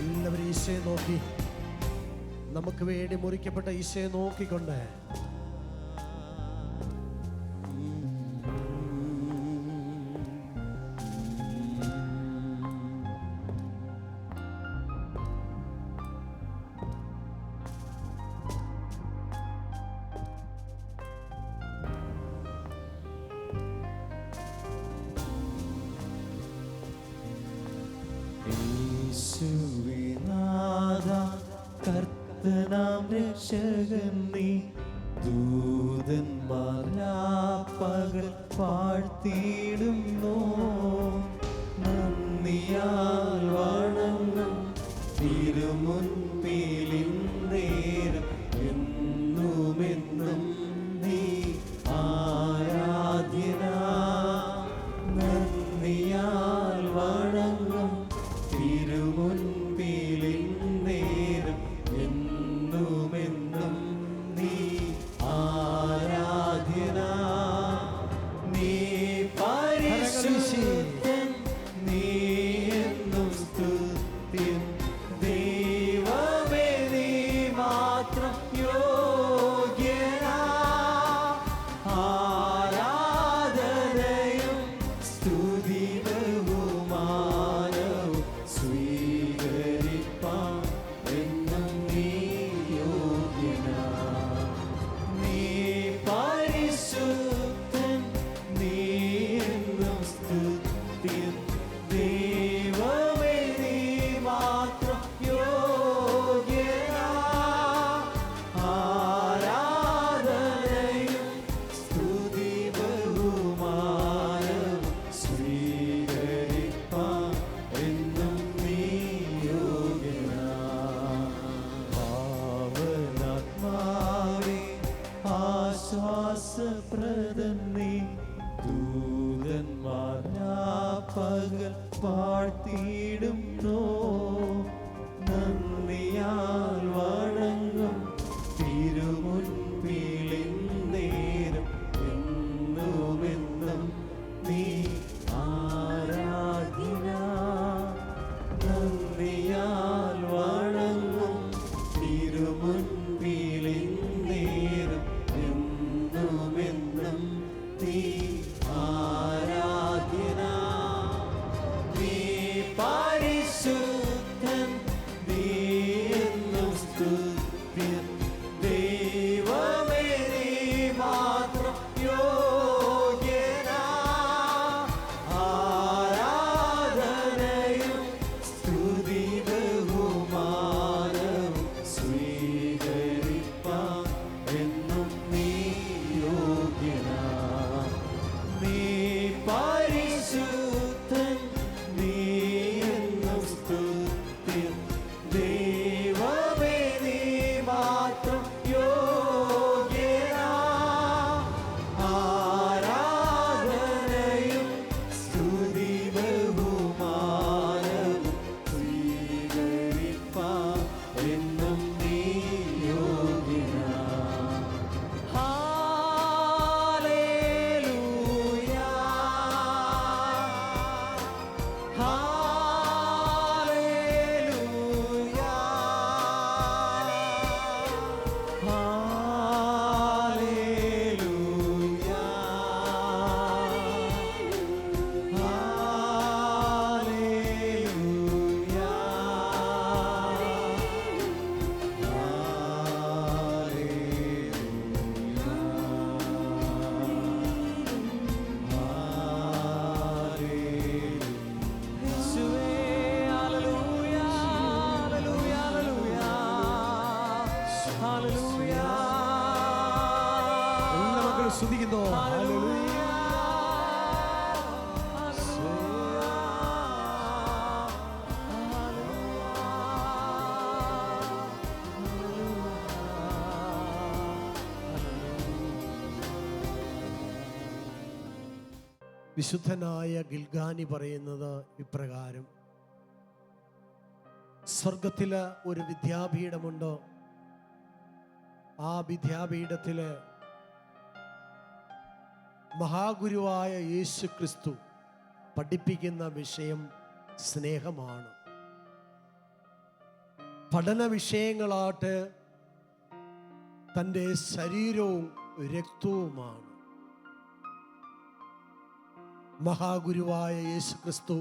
എല്ലാവരും ഈശോയെ നോക്കി, നമുക്ക് വേണ്ടി മുറിക്കപ്പെട്ട ഈശോയെ നോക്കിക്കൊണ്ട് കർത്തനാം രക്ഷകൻ നീ, ദൂതന്മാരാപ്പകൽ പാഴ്ത്തിയിടുന്നു. നന്ദിയാൽ വണങ്ങും തിരുമുൻപിലിന്നേരം എന്നുമെന്നും നീ ആരാധ്യനാ. നന്ദിയാൽ വണങ്ങും തിരുമുൻപിലിന്നേരം എന്നുമെന്നും നീ ആരാധ്യനാ. നീ പരിശുദ്ധൻ, നീ എന്നും സ്തുത്യൻ. ദൈവമേ നീ മാത്രം യോഗ്യനാ. ആരാധനയും സ്തുതി ബഹുമാനവും സ്വീകരിപ്പാൻ എന്നും നീ യോഗ്യനാ. നീ പരിശുദ്ധൻ, നീ എന്നും സ്തുത്യൻ. ദൈവമേ നീ മാത്രം യോഗ്യനാ. ആരാധനയും സ്തുതി ബഹുമാനവും സ്വീകരിപ്പാൻ എന്നും നീ യോഗ്യനാ. പാവനാത്മാവേ ആശ്വാസപ്രദൻ നീ, ദൂതന്മാരാപ്പകൽ പാഴ്ത്തിയിടുന്നു. നന്ദിയാൽ വണങ്ങും തിരുമുൻപിലിന്നേരം എന്നുമെന്നും നീ ആരാധ്യനാ. നന്ദിയാൽ വണങ്ങും തിരുമുൻപിലിന്നേരം എന്നുമെന്നും നീ ആരാധ്യനാ. നീ പരിശുദ്ധൻ, നീ എന്നും സ്തുതി സ്തുതിക്കുന്നു. ഹല്ലേലൂയ. വിശുദ്ധനായ ഗിൽഗാനി പറയുന്നത് ഇപ്രകാരം: സ്വർഗത്തില് ഒരു വിദ്യാപീഠമുണ്ട്. ആ വിദ്യാപീഠത്തില് മഹാഗുരുവായ യേശു ക്രിസ്തു പഠിപ്പിക്കുന്ന വിഷയം സ്നേഹമാണ്. പഠന വിഷയങ്ങളാട്ട് തൻ്റെ ശരീരവും രക്തവുമാണ്. മഹാഗുരുവായ യേശു ക്രിസ്തു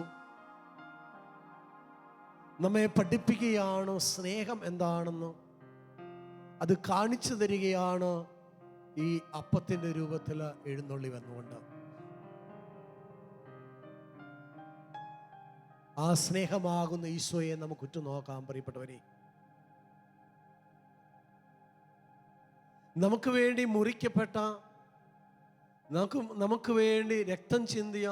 നമ്മെ പഠിപ്പിക്കുകയാണ് സ്നേഹം എന്താണെന്ന്. അത് കാണിച്ചു തരികയാണ് ഈ അപ്പത്തിൻ്റെ രൂപത്തിൽ എഴുന്നള്ളി വന്നുകൊണ്ട്. ആ സ്നേഹമാകുന്ന ഈശോയെ നമുക്ക് ഉറ്റുനോക്കാം പ്രിയപ്പെട്ടവരെ. നമുക്ക് വേണ്ടി മുറിക്കപ്പെട്ട, നമുക്ക് വേണ്ടി രക്തം ചിന്തിയ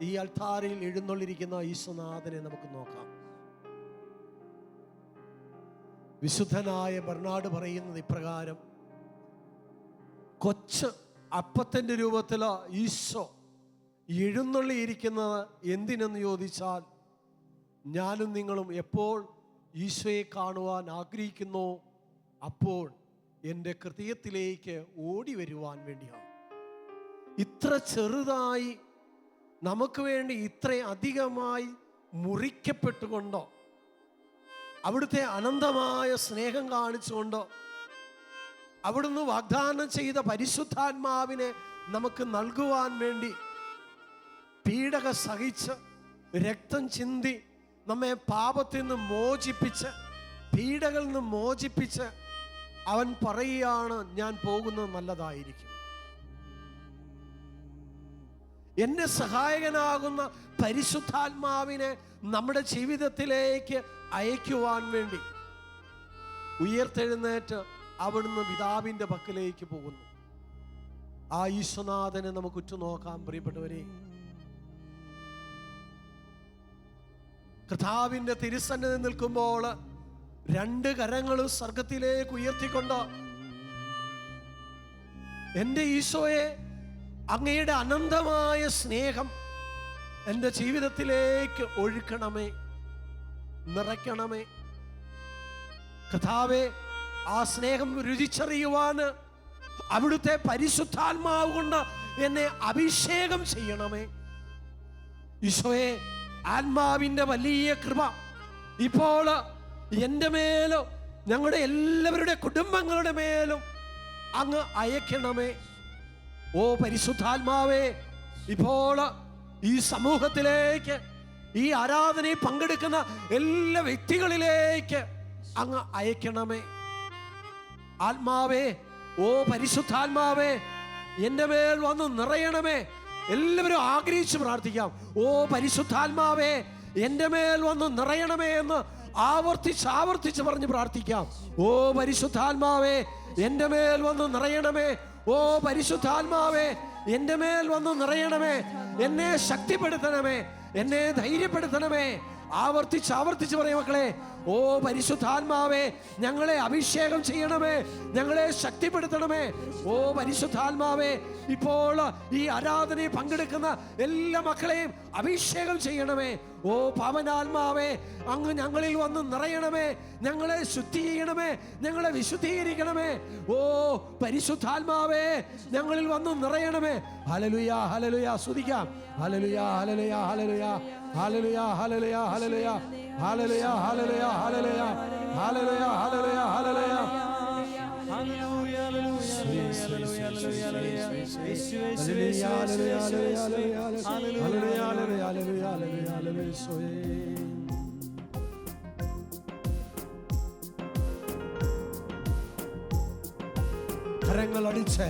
ഈ അൾത്താരയിൽ എഴുന്നള്ളിരിക്കുന്ന ഈശോനാഥനെ നമുക്ക് നോക്കാം. വിശുദ്ധനായ ബർണാഡ് പറയുന്നത് ഇപ്രകാരം: കൊച്ച് അപ്പത്തിൻ്റെ രൂപത്തിൽ ഈശോ എഴുന്നള്ളിയിരിക്കുന്നത് എന്തിനെന്ന് ചോദിച്ചാൽ, ഞാനും നിങ്ങളും എപ്പോൾ ഈശോയെ കാണുവാൻ ആഗ്രഹിക്കുന്നു അപ്പോൾ എൻ്റെ ഹൃദയത്തിലേക്ക് ഓടി വരുവാൻ വേണ്ടിയാണ്. ഇത്ര ചെറുതായി നമുക്ക് വേണ്ടി ഇത്ര അധികമായി മുറിക്കപ്പെട്ടുകൊണ്ടോ, അവിടുത്തെ അനന്തമായ സ്നേഹം കാണിച്ചുകൊണ്ടോ, അവിടുന്ന് വാഗ്ദാനം ചെയ്ത പരിശുദ്ധാത്മാവിനെ നമുക്ക് നൽകുവാൻ വേണ്ടി പീഡക സഹിച്ച് രക്തം ചിന്തി നമ്മെ പാപത്തിൽ നിന്ന് മോചിപ്പിച്ച്, പീഡകളിൽ നിന്ന് മോചിപ്പിച്ച് അവൻ പറയുകയാണ്, ഞാൻ പോകുന്നത് നല്ലതായിരിക്കും. എന്നെ സഹായകനാകുന്ന പരിശുദ്ധാത്മാവിനെ നമ്മുടെ ജീവിതത്തിലേക്ക് അയക്കുവാൻ വേണ്ടി ഉയർത്തെഴുന്നേറ്റ് അവിടുന്ന് പിതാവിൻ്റെ പക്കലേക്ക് പോകുന്നു. ആ ഈശ്വനാഥനെ നമുക്ക് ഉറ്റുനോക്കാം പ്രിയപ്പെട്ടവരെ. കർത്താവിന്റെ തിരുസന്നിധിയിൽ നിൽക്കുമ്പോൾ രണ്ട് കരങ്ങളും സ്വർഗത്തിലേക്ക് ഉയർത്തിക്കൊണ്ട്, എൻ്റെ ഈശോയെ, അങ്ങയുടെ അനന്തമായ സ്നേഹം എൻ്റെ ജീവിതത്തിലേക്ക് ഒഴുക്കണമേ, നിറയ്ക്കണമേ. കർത്താവേ, ആ സ്നേഹം രുചിച്ചറിയുവാൻ അവിടുത്തെ പരിശുദ്ധാത്മാവ് കൊണ്ട് എന്നെ അഭിഷേകം ചെയ്യണമേ. ഈശോയെ, ആത്മാവിൻ്റെ വലിയ കൃപ ഇപ്പോൾ എൻ്റെ മേലും ഞങ്ങളുടെ എല്ലാവരുടെ കുടുംബങ്ങളുടെ മേലും അങ്ങ് അയക്കണമേ. ഓ പരിശുദ്ധാത്മാവേ, ഇപ്പോൾ ഈ സമൂഹത്തിലേക്ക്, ഈ ആരാധനയിൽ പങ്കെടുക്കുന്ന എല്ലാ വ്യക്തികളിലേക്ക് അങ്ങ് അയക്കണമേ. ആത്മാവേ, ഓ പരിശുദ്ധാത്മാവേ, എൻ്റെ മേൽ വന്ന് നിറയണമേ. എല്ലാവരും ആഗ്രഹിച്ച് പ്രാർത്ഥിക്കാം. ഓ പരിശുദ്ധാത്മാവേ, എൻ്റെ മേൽ വന്ന് നിറയണമേ എന്ന് ആവർത്തിച്ച് പറഞ്ഞ് പ്രാർത്ഥിക്കാം. ഓ പരിശുദ്ധാത്മാവേ, എൻ്റെ മേൽ വന്ന് നിറയണമേ. ഓ പരിശുദ്ധാത്മാവേ, എൻ്റെ മേൽ വന്ന് നിറയണമേ. എന്നെ ശക്തിപ്പെടുത്തണമേ, എന്നെ ധൈര്യപ്പെടുത്തണമേ. ആവർത്തിച്ച് പറയും മക്കളെ. ഓ പരിശുദ്ധാത്മാവേ, ഞങ്ങളെ അഭിഷേകം ചെയ്യണമേ, ഞങ്ങളെ ശക്തിപ്പെടുത്തണമേ. ഓ പരിശുദ്ധാത്മാവേ, ഇപ്പോൾ ഈ ആരാധനയിൽ പങ്കെടുക്കുന്ന എല്ലാ മക്കളെയും അഭിഷേകം ചെയ്യണമേ. ഓ പാവനാത്മാവേ, അങ്ങ് ഞങ്ങളിൽ വന്ന് നിറയണമേ, ഞങ്ങളെ ശുദ്ധി ചെയ്യണമേ, ഞങ്ങളെ വിശുദ്ധീകരിക്കണമേ. ഓ പരിശുദ്ധാത്മാവേ, ഞങ്ങളിൽ വന്ന് നിറയണമേ. ഹല്ലേലൂയ, ഹല്ലേലൂയ. സ്തുതിക്കാം. ഹല്ലേലൂയ, ഹല്ലേലൂയ, ഹല്ലേലൂയ, ഹല്ലേലൂയ, ഹല്ലേലൂയ, ഹല്ലേലൂയ, ഹല്ലേലൂയ, ഹല്ലേലൂയ, ഹല്ലേലൂയ, ഹല്ലേലൂയ, ഹല്ലേലൂയ, ഹല്ലേലൂയ. കരങ്ങൾ അടിച്ച്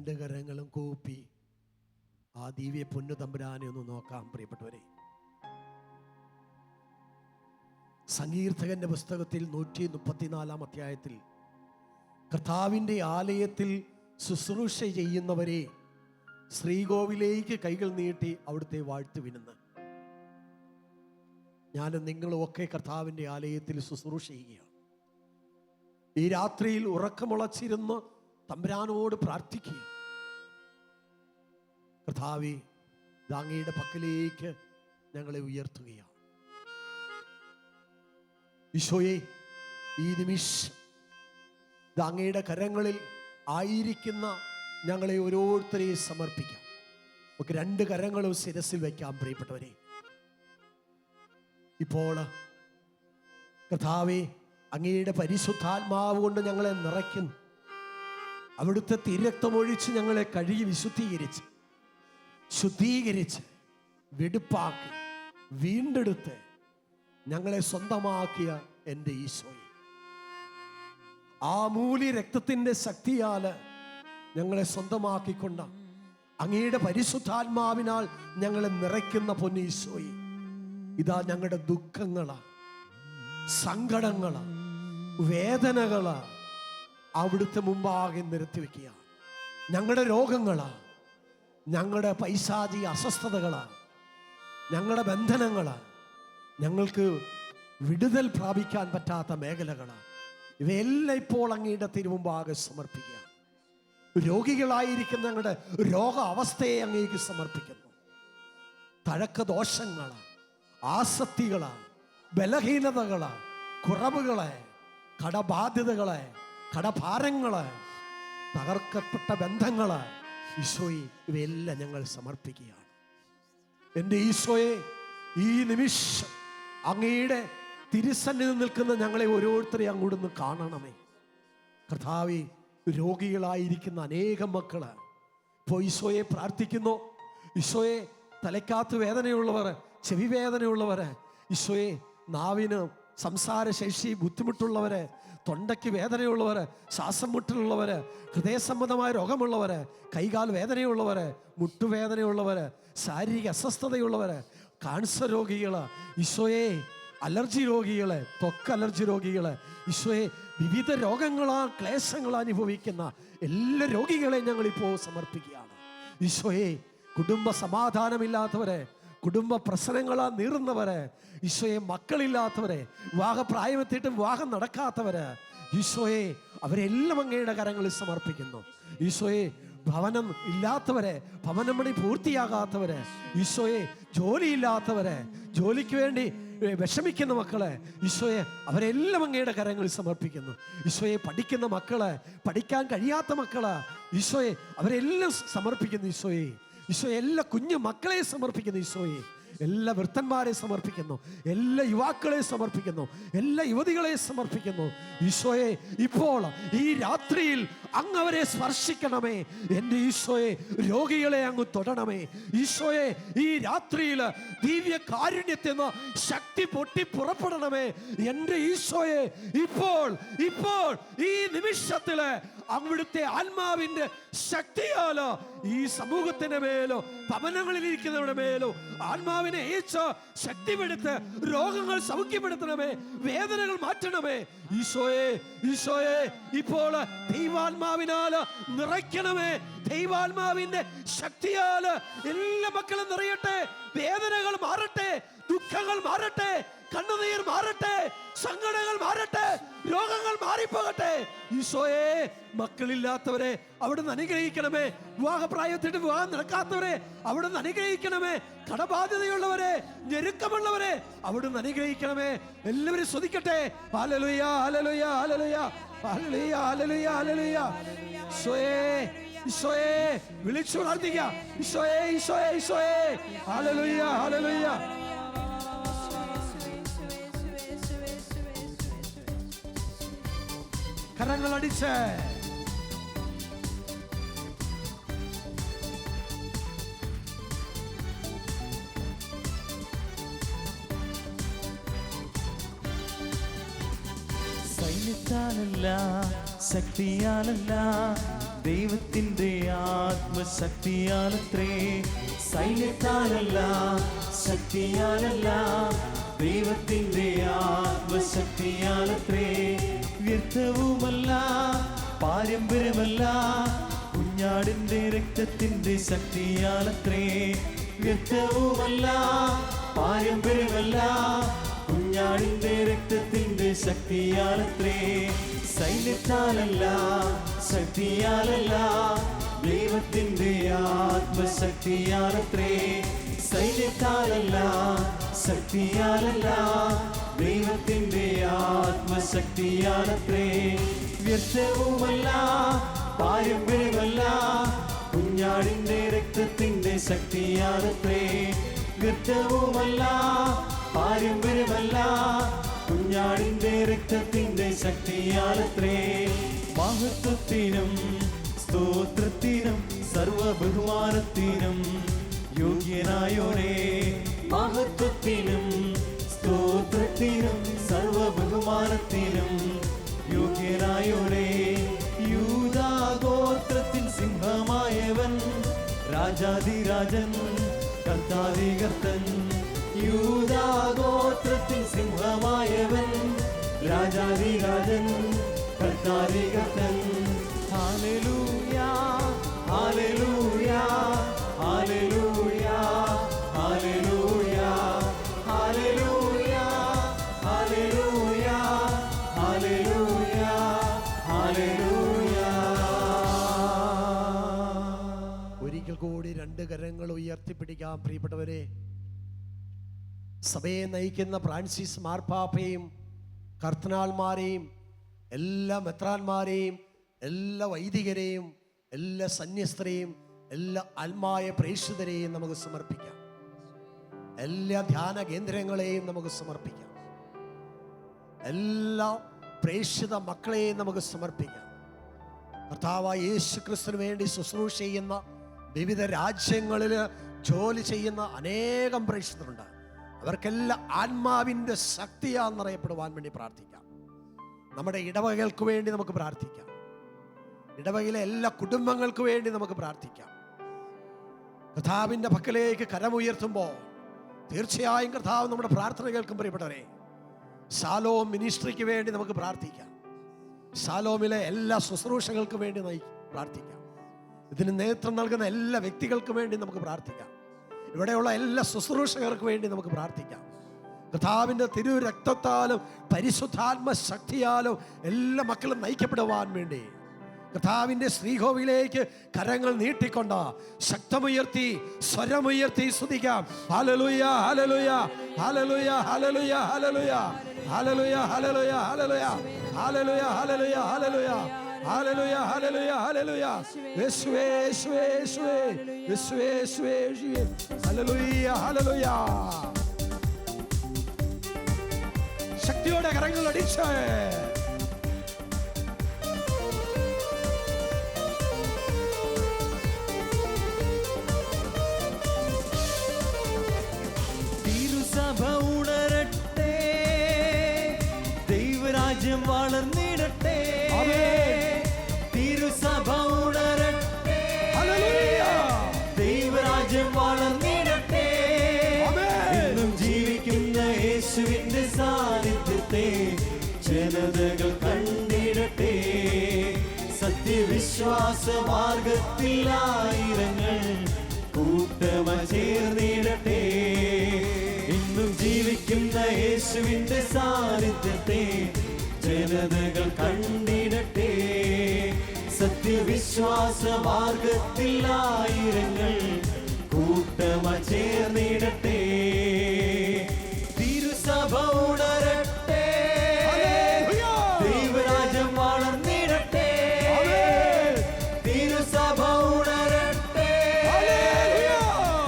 രണ്ട് കരങ്ങളും കൂപ്പി ആ ദിവ്യ പൊന്നു തമ്പുരാനെ ഒന്ന് നോക്കാം പ്രിയപ്പെട്ടവരെ. സങ്കീർത്തകന്റെ പുസ്തകത്തിൽ 134 അധ്യായത്തിൽ കർത്താവിൻ്റെ ആലയത്തിൽ ശുശ്രൂഷ ചെയ്യുന്നവരെ ശ്രീകോവിലേക്ക് കൈകൾ നീട്ടി അവിടുത്തെ വാഴ്ത്തുവിനെന്ന്. ഞാനും നിങ്ങളും ഒക്കെ കർത്താവിൻ്റെ ആലയത്തിൽ ശുശ്രൂഷ ചെയ്യുകയാണ്. ഈ രാത്രിയിൽ ഉറക്കമുളച്ചിരുന്ന് തമ്പുരാനോട് പ്രാർത്ഥിക്കുക. കർത്താവേ, അങ്ങയുടെ പക്കലേക്ക് ഞങ്ങളെ ഉയർത്തുകയാണ്. ഈശോയെ, ഈ നിമിഷം അങ്ങയുടെ കരങ്ങളിൽ ആയിരിക്കുന്ന ഞങ്ങളെ ഓരോരുത്തരെയും സമർപ്പിക്കാം. നമുക്ക് രണ്ട് കരങ്ങളും ശിരസിൽ വയ്ക്കാം പ്രിയപ്പെട്ടവരെ. ഇപ്പോൾ കർത്താവേ, അങ്ങയുടെ പരിശുദ്ധാത്മാവ് കൊണ്ട് ഞങ്ങളെ നിറയ്ക്കുന്നു. അവിടുത്തെ തിരക്തമൊഴിച്ച് ഞങ്ങളെ കഴുകി വിശുദ്ധീകരിച്ച് ശുദ്ധീകരിച്ച് വെടുപ്പാക്കി വീണ്ടെടുത്ത് ഞങ്ങളെ സ്വന്തമാക്കിയ എൻ്റെ ഈശോയെ, ആ മൂല്യ രക്തത്തിൻ്റെ ശക്തിയാല് ഞങ്ങളെ സ്വന്തമാക്കിക്കൊണ്ട് അങ്ങയുടെ പരിശുദ്ധാത്മാവിനാൽ ഞങ്ങളെ നിറയ്ക്കുന്ന പൊന്നീശോയെ, ഇതാ ഞങ്ങളുടെ ദുഃഖങ്ങള്, സങ്കടങ്ങള്, വേദനകള് അവിടുത്തെ മുമ്പാകെ നിരത്തിവെക്കുക. ഞങ്ങളുടെ രോഗങ്ങള്, ഞങ്ങളുടെ പൈശാചിക അസ്വസ്ഥതകള്, ഞങ്ങളുടെ ബന്ധനങ്ങള്, ഞങ്ങൾക്ക് വിടുതൽ പ്രാപിക്കാൻ പറ്റാത്ത മേഖലകള്, ഇവയെല്ലാം ഇപ്പോൾ അങ്ങയുടെ തിരുമുമ്പാകെ സമർപ്പിക്കുക. രോഗികളായിരിക്കുന്ന ഞങ്ങളുടെ രോഗ അവസ്ഥയെ അങ്ങേക്ക് സമർപ്പിക്കുന്നു. തഴക്കദോഷങ്ങള്, ആസക്തികള്, ബലഹീനതകള്, കുറവുകളെ, കടബാധ്യതകളെ, കടഭാരങ്ങള്, തകർക്കപ്പെട്ട ബന്ധങ്ങള്, ഈശോയെ, ഇവയെല്ലാം ഞങ്ങൾ സമർപ്പിക്കുകയാണ്. എൻ്റെ ഈശോയെ, ഈ നിമിഷം അങ്ങയുടെ തിരുസന്നിധിയിൽ നിൽക്കുന്ന ഞങ്ങളെ ഓരോരുത്തരെയും അങ്ങോട്ടൊന്ന് കാണണമേ. കർത്താവേ, രോഗികളായിരിക്കുന്ന അനേകം മക്കള് ഇപ്പോൾ ഈശോയെ പ്രാർത്ഥിക്കുന്നു. ഈശോയെ, തലയ്ക്കകത്ത് വേദനയുള്ളവർ, ചെവി വേദനയുള്ളവർ, ഈശോയെ, നാവിന് സംസാരശേഷി ബുദ്ധിമുട്ടുള്ളവര്, തൊണ്ടയ്ക്ക് വേദനയുള്ളവര്, ശ്വാസം മുട്ടലുള്ളവര്, ഹൃദയ സംബന്ധമായ രോഗമുള്ളവര്, കൈകാൽ വേദനയുള്ളവര്, മുട്ടുവേദനയുള്ളവര്, ശാരീരിക അസ്വസ്ഥതയുള്ളവര്, കാൻസർ രോഗികള്, ഈശോയെ, അലർജി രോഗികള്, ത്വക്ക് അലർജി രരോഗികള്, ഈശോയെ, വിവിധ രോഗങ്ങളാ ക്ലേശങ്ങൾ അനുഭവിക്കുന്ന എല്ലാ രോഗികളെയും ഞങ്ങളിപ്പോൾ സമർപ്പിക്കുകയാണ്. ഈശോയെ, കുടുംബ സമാധാനമില്ലാത്തവരെ, കുടുംബ പ്രശ്നങ്ങളാ നീറുന്നവര്, ഈശോയെ, മക്കളില്ലാത്തവരെ, വിവാഹപ്രായമെത്തിയിട്ട് വിവാഹം നടക്കാത്തവര്, ഈശോയെ, അവരെല്ലാം അങ്ങയുടെ കരങ്ങളിൽ സമർപ്പിക്കുന്നു. ഈശോയെ, ഭവനം ഇല്ലാത്തവരെ, ഭവനം പണി പൂർത്തിയാകാത്തവര്, ഈശോയെ, ജോലിയില്ലാത്തവര്, ജോലിക്ക് വേണ്ടി വിഷമിക്കുന്ന മക്കളെ, ഈശോയെ, അവരെല്ലാം അങ്ങയുടെ കരങ്ങളിൽ സമർപ്പിക്കുന്നു. ഈശോയെ, പഠിക്കുന്ന മക്കള്, പഠിക്കാൻ കഴിയാത്ത മക്കള്, ഈശോയെ, അവരെല്ലാം സമർപ്പിക്കുന്നു. ഈശോയെ, ഈശോയെ, എല്ലാ കുഞ്ഞു മക്കളെ സമർപ്പിക്കുന്നു. ഈശോയെ, എല്ലാ വൃദ്ധന്മാരെ സമർപ്പിക്കുന്നു, എല്ലാ യുവാക്കളെ സമർപ്പിക്കുന്നു, എല്ലാ യുവതികളെ സമർപ്പിക്കുന്നു. ഈശോയെ, ഇപ്പോൾ ഈ രാത്രിയിൽ അങ്ങ് അവരെ സ്പർശിക്കണമേ. എൻ്റെ ഈശോയെ, രോഗികളെ അങ്ങ് തൊടണമേ. ഈശോയെ, ഈ രാത്രിയിൽ ദിവ്യ കാരുണ്യത്തിന് ശക്തി പൊട്ടി പുറപ്പെടണമേ. എൻ്റെ ഈശോയെ, ഇപ്പോൾ ഈ നിമിഷത്തില് അവിടുത്തെ ആത്മാവിന്റെ ശക്തിയാലോ ഈ സമൂഹത്തിന്റെ മേലോ ഭവനങ്ങളിൽ ഇരിക്കുന്നവരുടെ മേലോ ആത്മാവിനെ അയച്ച് ശക്തിപ്പെടുത്ത് രോഗങ്ങൾ സൗഖ്യപ്പെടുത്തണമേ, വേദനകൾ മാറ്റണമേ. ഈശോയെ, ഈശോയെ, ഇപ്പോൾ ദൈവാത്മാവിനാൽ നിറയ്ക്കണമേ. ദൈവാത്മാവിന്റെ ശക്തിയാല് എല്ലാ മക്കളും നിറയട്ടെ. വേദനകൾ മാറട്ടെ, ദുഃഖങ്ങൾ മാറട്ടെ, കണ്ണുനീർ മാറട്ടെ, സങ്കടങ്ങൾ മാറട്ടെ, രോഗങ്ങൾ മാറിപ്പോകട്ടെ. ഈശോയെ, മക്കളില്ലാത്തവരെ അവിടുന്ന് അനുഗ്രഹിക്കണമേ. വിവാഹപ്രായത്തിട്ട് വിവാഹം നടക്കാത്തവരെ അവിടുന്ന് അനുഗ്രഹിക്കണമേ. കടബാധ്യതയുള്ളവരെ, ഞെരുക്കമുള്ളവരെ അവിടുന്ന് അനുഗ്രഹിക്കണമേ. എല്ലാവരും സ്തുതിക്കട്ടെ. ഹല്ലേലൂയ, ഹല്ലേലൂയ, ഹല്ലേലൂയ, ഹല്ലേലൂയ, ഹല്ലേലൂയ, ഹല്ലേലൂയ. ഈശോയെ, ഈശോയെ, വിളിച്ചു പ്രാർത്ഥിക്കുക. ഈശോയെ, ഈശോയെ, ഈശോയെ, ഹല്ലേലൂയ, ഹല്ലേലൂയ. കരങ്ങൾ അടിച്ച് സൈന്യത്തിൽ സൈന്യത്താലല്ല ശക്തിയാലല്ല ദൈവത്തിൻ്റെ ആത്മശക്തിയാലത്രേ. സൈന്യത്താലല്ല ശക്തിയാലല്ല ദൈവത്തിൻ്റെ ആത്മശക്തിയാലത്രേ. വ്യർത്ഥവുമല്ല പാരമ്പര്യമല്ല കുഞ്ഞാടിൻ്റെ രക്തത്തിൻ്റെ ശക്തിയാലത്രേ. വ്യർത്ഥവുമല്ല പാരമ്പര്യമല്ല കുഞ്ഞാടിൻ്റെ രക്തത്തിൻ്റെ ശക്തിയാലത്രേ. സൈന്യത്താലല്ല ശക്തിയാലല്ല ദൈവത്തിൻ്റെ ആത്മശക്തിയാലത്രേ. സൈന്യത്താലല്ല ശക്തിയാലല്ല ദൈവത്തിൻ്റെ ആത്മശക്തിയാലത്രേ. വ്യർത്ഥവുമല്ല പാരമ്പര്യമല്ല കുഞ്ഞാടിൻ്റെ രക്തത്തിൻ്റെ ശക്തിയാലത്രേ. വ്യർത്ഥവുമല്ല പാരമ്പര്യമല്ല കുഞ്ഞാടിൻ്റെ രക്തത്തിൻ്റെ ശക്തിയാലത്രേ. മഹത്വത്തിനും സ്തോത്രത്തിനും സർവബഹുമാനത്തിനും യോഗ്യനായോരേ. മഹത്വത്തിനും സ്തോത്രത്തിനും സർവബഹുമാനത്തിനും യോഗ്യനായോരേ. യൂദാഗോത്രത്തിൻ സിംഹമായവൻ രാജാധിരാജൻ കർത്താധികർത്തൻ. യൂദാഗോത്രത്തിൻ സിംഹമായവൻ രാജാധിരാജൻ കർത്താധികർത്തൻ. ഹല്ലേലൂയ ഹല്ലേലൂയ ഹല്ലേലൂയ ഹല്ലേലൂയ ഹല്ലേലൂയ ഹല്ലേലൂയ ഹല്ലേലൂയ ഹല്ലേലൂയ. ഒരിക്കൽ കൂടി രണ്ട് കരങ്ങൾ ഉയർത്തിപ്പിടിക്കാം പ്രിയപ്പെട്ടവരെ. സഭയെ നയിക്കുന്ന ഫ്രാൻസിസ് മാർപ്പാപ്പയും കർദിനാൾമാരെയും എല്ലാ മെത്രാന്മാരെയും എല്ലാ വൈദികരെയും എല്ലാ സന്യസ്തരെയും എല്ലാ ആത്മായ പ്രേക്ഷിതരെയും നമുക്ക് സമർപ്പിക്കാം. എല്ലാ ധ്യാന കേന്ദ്രങ്ങളെയും നമുക്ക് സമർപ്പിക്കാം. എല്ലാ പ്രേക്ഷിത മക്കളെയും നമുക്ക് സമർപ്പിക്കാം. കർത്താവായ യേശു ക്രിസ്തുവിന് വേണ്ടി ശുശ്രൂഷ ചെയ്യുന്ന വിവിധ രാജ്യങ്ങളിൽ ജോലി ചെയ്യുന്ന അനേകം പ്രേക്ഷിതരുണ്ട്. അവർക്കെല്ലാം ആത്മാവിൻ്റെ ശക്തിയാണെന്നറിയപ്പെടുവാൻ വേണ്ടി പ്രാർത്ഥിക്കാം. നമ്മുടെ ഇടവകകൾക്ക് വേണ്ടി നമുക്ക് പ്രാർത്ഥിക്കാം. ഇടവകയിലെ എല്ലാ കുടുംബങ്ങൾക്ക് വേണ്ടി നമുക്ക് പ്രാർത്ഥിക്കാം. കർത്താവിൻ്റെ പക്കലേക്ക് കരമുയർത്തുമ്പോൾ തീർച്ചയായും കർത്താവ് നമ്മുടെ പ്രാർത്ഥന കേൾക്കും. പ്രിയപ്പെട്ടവരെ, ശാലോം മിനിസ്ട്രിക്ക് വേണ്ടി നമുക്ക് പ്രാർത്ഥിക്കാം. ശാലോമിലെ എല്ലാ ശുശ്രൂഷകൾക്ക് വേണ്ടി പ്രാർത്ഥിക്കാം. ഇതിന് നേതൃത്വം നൽകുന്ന എല്ലാ വ്യക്തികൾക്കും വേണ്ടി നമുക്ക് പ്രാർത്ഥിക്കാം. ഇവിടെയുള്ള എല്ലാ ശുശ്രൂഷകർക്ക് വേണ്ടി നമുക്ക് പ്രാർത്ഥിക്കാം. കർത്താവിൻ്റെ തിരു രക്തത്താലും പരിശുദ്ധാത്മ ശക്തിയാലും എല്ലാ മക്കളും നയിക്കപ്പെടുവാൻ വേണ്ടി കർത്താവിൻ്റെ ശ്രീകോവിലേക്ക് കരങ്ങൾ നീട്ടിക്കൊണ്ട് ശക്തമുയർത്തി സ്വരമുയർത്തി സ്തുതിക്കാം. ഹല്ലേലൂയ ഹല്ലേലൂയ ഹല്ലേലൂയ ഹല്ലേലൂയ ഹല്ലേലൂയ ഹല്ലേലൂയ ഹല്ലേലൂയ ഹല്ലേലൂയ ഹല്ലേലൂയ ഹല്ലേലൂയ ഹല്ലേലൂയ ഹല്ലേലൂയ ഹല്ലേലൂയ ഹല്ലേലൂയ. യേശുവേ യേശുവേ യേശുവേ യേശുവേ യേശുവേ യേശുവേ ഹല്ലേലൂയ ഹല്ലേലൂയ. ശക്തിയോടെ കരങ്ങൾ അടിച്ച് തിരുസഭ ഉണരട്ടെ, ദൈവരാജ്യം വളർന്നിടട്ടെ. തിരുസഭ ഉണരട്ടെ, ദൈവരാജ്യം വളർന്നിടട്ടെ. എന്നും ജീവിക്കുന്ന യേശുവിന്റെ സാന്നിധ്യത്തെ ജനതകൾ കണ്ടിടട്ടെ. സത്യവിശ്വാസ മാർഗത്തിൽ ആയിരങ്ങൾ കൂട്ടമായി ചേർന്നിടട്ടെ. ഇന്നും ജീവിക്കുന്ന യേശുവിന്റെ സാന്നിധ്യത്തെ ജനതകൾ കണ്ടിടട്ടെ. സത്യവിശ്വാസ മാർഗത്തിൽ ആയിരങ്ങൾ കൂട്ടമായി ചേർന്നിടട്ടെ. തിരുസഭ ഉണരട്ടെ, ദൈവരാജ്യം വളർന്നിടട്ടെ. തിരുസഭ ഉണരട്ടെ,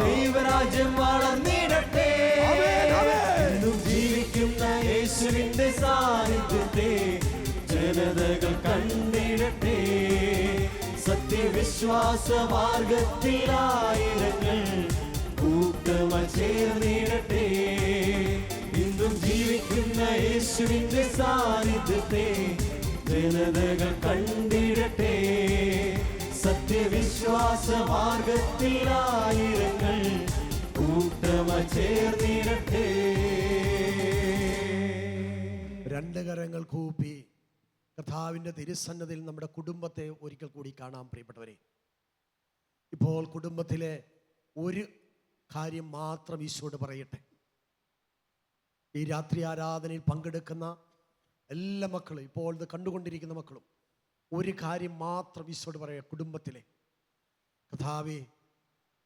ദൈവരാജ്യം വളർന്നിടട്ടെ. എന്നും ജീവിക്കുന്ന യേശുവിന്റെ സാന്നിധ്യത്തെ ജനതകൾ കണ്ടിടട്ടെ. സത്യവിശ്വാസ മാർഗത്തിൽ ആയിരങ്ങൾ കൂട്ടമായി ചേർന്നിടട്ടെ. ഇന്നും ജീവിക്കുന്ന യേശുവിന്റെ സാന്നിധ്യത്തെ ജനതകൾ കണ്ടിടട്ടെ. സത്യവിശ്വാസ മാർഗത്തിൽ ആയിരങ്ങൾ കൂട്ടമായി ചേർന്നിടട്ടെ. രണ്ട് കരങ്ങൾ കൂപ്പി കർത്താവിൻ്റെ തിരുസന്നതിൽ നമ്മുടെ കുടുംബത്തെ ഒരിക്കൽ കൂടി കാണാം. പ്രിയപ്പെട്ടവരെ, ഇപ്പോൾ കുടുംബത്തിലെ ഒരു കാര്യം മാത്രം ഈശോയോട് പറയട്ടെ. ഈ രാത്രി ആരാധനയിൽ പങ്കെടുക്കുന്ന എല്ലാ മക്കളും, ഇപ്പോൾ ഇത് കണ്ടുകൊണ്ടിരിക്കുന്ന മക്കളും, ഒരു കാര്യം മാത്രം ഈശോയോട് പറയുക. കുടുംബത്തിലെ കർത്താവേ,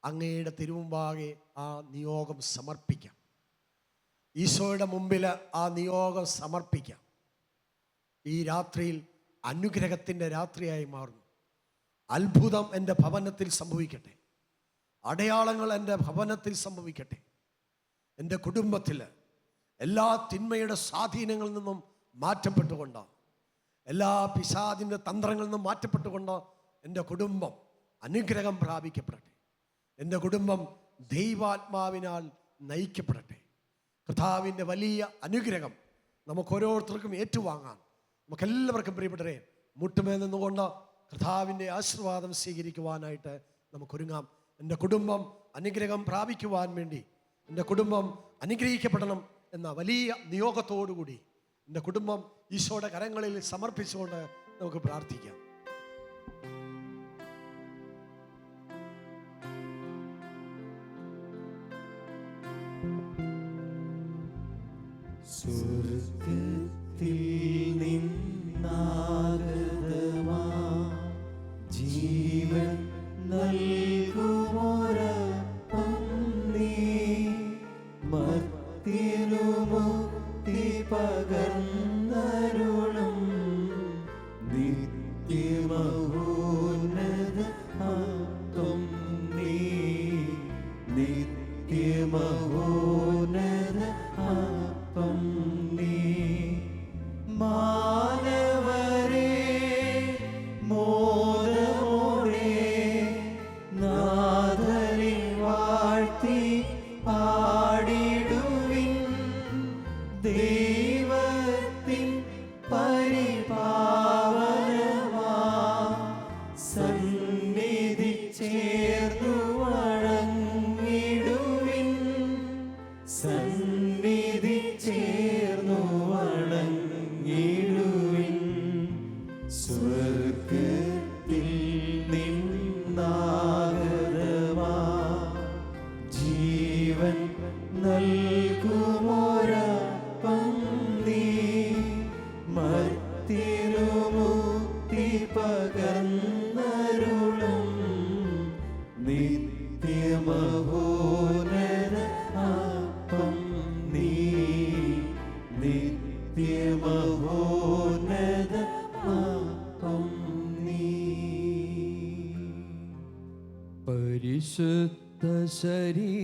അങ്ങയുടെ തിരുമുമ്പാകെ ആ നിയോഗം സമർപ്പിക്കാം. ഈശോയുടെ മുമ്പിൽ ആ നിയോഗം സമർപ്പിക്കാം. ഈ രാത്രിയിൽ അനുഗ്രഹത്തിൻ്റെ രാത്രിയായി മാറുന്നു. അത്ഭുതം എൻ്റെ ഭവനത്തിൽ സംഭവിക്കട്ടെ. അടയാളങ്ങൾ എൻ്റെ ഭവനത്തിൽ സംഭവിക്കട്ടെ. എൻ്റെ കുടുംബത്തിൽ എല്ലാ തിന്മയുടെ സ്വാധീനങ്ങളിൽ നിന്നും മാറ്റപ്പെട്ടുകൊണ്ട്, എല്ലാ പിശാചിൻ്റെ തന്ത്രങ്ങളിൽ നിന്നും മാറ്റപ്പെട്ടുകൊണ്ട് എൻ്റെ കുടുംബം അനുഗ്രഹം പ്രാപിക്കപ്പെടട്ടെ. എൻ്റെ കുടുംബം ദൈവാത്മാവിനാൽ നയിക്കപ്പെടട്ടെ. കർത്താവിൻ്റെ വലിയ അനുഗ്രഹം നമുക്ക് ഓരോരുത്തർക്കും ഏറ്റുവാങ്ങാൻ നമുക്കെല്ലാവർക്കും പ്രിയപ്പെട്ടവരെ മുട്ടുമേൽ നിന്നുകൊണ്ട് കർത്താവിൻ്റെ ആശീർവാദം സ്വീകരിക്കുവാനായിട്ട് നമുക്കൊരുങ്ങാം. എൻ്റെ കുടുംബം അനുഗ്രഹം പ്രാപിക്കുവാൻ വേണ്ടി, എൻ്റെ കുടുംബം അനുഗ്രഹിക്കപ്പെടണം എന്ന വലിയ നിയോഗത്തോടുകൂടി എൻ്റെ കുടുംബം ഈശോയുടെ കരങ്ങളിൽ സമർപ്പിച്ചുകൊണ്ട് നമുക്ക് പ്രാർത്ഥിക്കാം. സ്വർഗ്ഗത്തിൽ നിന്നാഗതമാ ജീവൻ നൽകുമൊരപ്പം നീ, മർത്യനു മുക്തി പകർന്നരുളും നിത്യമഹോന്നത അപ്പം നീ, നിത്യമഹോന്നത അപ്പം നീ. മാനവരെ മോദമോടെ നാഥനെ വാഴ്ത്തി പാടിടുവിൻ. ദൈവത്തിൻ പരിപാവനമാ സന്നിധി ചേർന്നു വണങ്ങിടുവിൻ. സന്നിധി ചേർന്നു വണങ്ങിടുവിൻ. സ്വർഗ്ഗത്തിൽ നിന്നാഗതമാ ജീവൻ നൽകുമൊരപ്പം നീ, മർത്യനു മുക്തി പകർന്നരുളും നിത്യമഹോന്നത അപ്പം നീ, നിത്യമഹോന്നത അപ്പം നീ. പരിശുദ്ധ ശരീരത്താലോ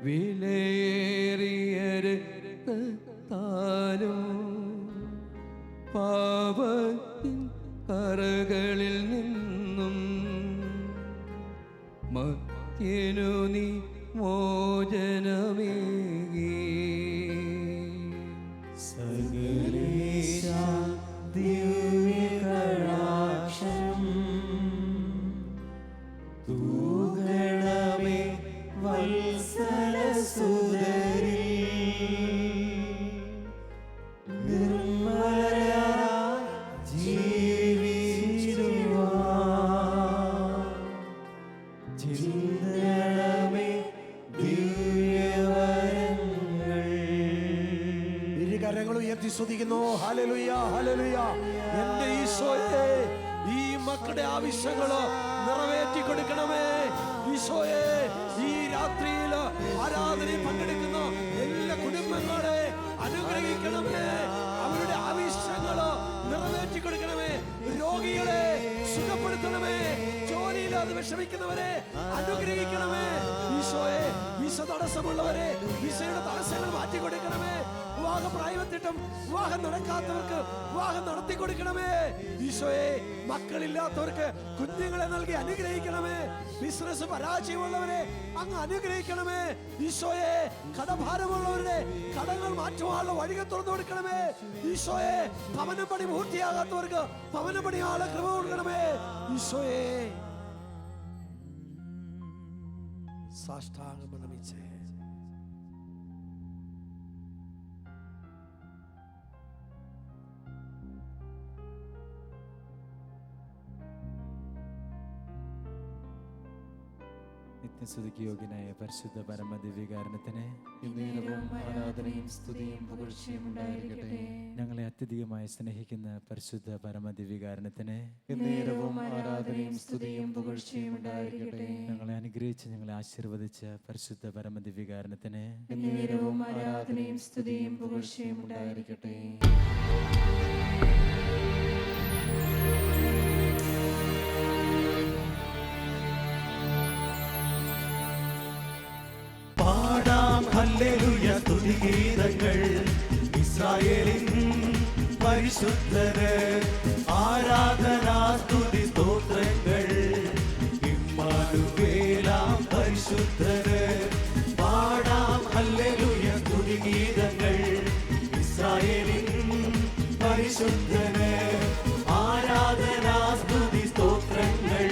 വിലയേറിയ രക്തത്താലോ പാപത്തിൻ കറകളിൽ നിന്നും മർത്യനു നീ മോചനമേകി. സകലേശ ദിവ്യകടാക്ഷം തൂകണമേ വത്സലസുതരിൽ. നിർമ്മലരായി ജീവിച്ചിടുവാൻ ചിന്തണമേ ദിവ്യവരങ്ങൾ. ഇരുകരങ്ങൾ ഉയർത്തി സ്തുതിക്കുന്നു. Hallelujah, hallelujah. എൻ്റെ ഈശോയെ, ഈ മക്കളുടെ ആവശ്യങ്ങള് നിറവേറ്റി കൊടുക്കണമേ. ഈശോയെ, ഈ രാത്രിയിൽ ആരാധനയിൽ പങ്കെടുക്കുന്ന എല്ലാ കുടുംബങ്ങളെ അനുഗ്രഹിക്കണമേ. അവരുടെ ആവശ്യങ്ങള് നിറവേറ്റി കൊടുക്കണമേ. രോഗികളെ സുഖപ്പെടുത്തണമേ. ജോലിയില്ലാതെ വിഷമിക്കുന്നവരെ അനുഗ്രഹിക്കണമേ. ഈശോയെ, ഈ വിസ തടസ്സമുള്ളവരെ വിസയുടെ തടസ്സങ്ങൾ മാറ്റി കൊടുക്കണമേ. വിവാഹ പ്രായത്തിട്ടും വിവാഹം നടക്കാത്തവർക്ക് വിവാഹം നടത്തി കൊടുക്കണമേ. ഈശോയെ, മക്കളില്ലാത്തവർക്ക് കുഞ്ഞുങ്ങളെ നൽകി അനുഗ്രഹിക്കണമേ. ബിസിനസ് പരാജയമുള്ളവരെ അങ്ങ് അനുഗ്രഹിക്കണമേ. ഈശോയെ, കടഭാരമുള്ളവരുടെ കടങ്ങൾ മാറ്റുവാനുള്ള വഴികൾ തുറന്നു കൊടുക്കണമേ. ഈശോയെ, ഭവനപണി പൂർത്തിയാകാത്തവർക്ക് ഭവനപണിയാളെ കൃപ കൊടുക്കണമേ. ഈശോയെ, സാഷ്ടാംഗം നമിച്ചേ. നിത്യസ്തുതിക്ക് യോഗ്യനായ പരിശുദ്ധ പരമദിവ്യകാരണത്തിന് എന്നേരവും ആരാധനയും സ്തുതിയും പുകഴ്ചയും ഉണ്ടായിരിക്കട്ടെ. ഞങ്ങളെ അത്യധികമായി സ്നേഹിക്കുന്ന പരിശുദ്ധ പരമദിവ്യകാരണത്തിന് എന്നേരവും ആരാധനയും സ്തുതിയും പുകഴ്ചയും ഉണ്ടായിരിക്കട്ടെ. ഞങ്ങളെ അനുഗ്രഹിച്ച് ഞങ്ങളെ ആശീർവദിച്ച പരിശുദ്ധ പരമദിവ്യകാരണത്തിന് എന്നേരവും ആരാധനയും സ്തുതിയും പുകഴ്ചയും ഉണ്ടായിരിക്കട്ടെ. പാടാം ഹല്ലേലൂയ സ്തുതിഗീതങ്ങൾ ഇസ്രായേലിൻ പരിശുദ്ധന്. ആരാധനാ സ്തുതി സ്തോത്രങ്ങൾ ഇമ്മാനുവേലാം പരിശുദ്ധന്. പാടാം ഹല്ലേലൂയ സ്തുതിഗീതങ്ങൾ ഇസ്രായേലിൻ പരിശുദ്ധന്. ആരാധനാ സ്തുതി സ്തോത്രങ്ങൾ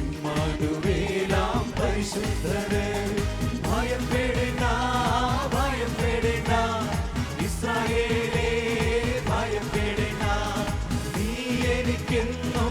ഇമ്മാനുവേലാം പരിശുദ്ധന്. ഭയപ്പെടേണ്ട, ഭയപ്പെടേണ്ട ഇസ്രായേലേ, ഭയപ്പെടേണ്ട. നീ എനിക്കെന്നോ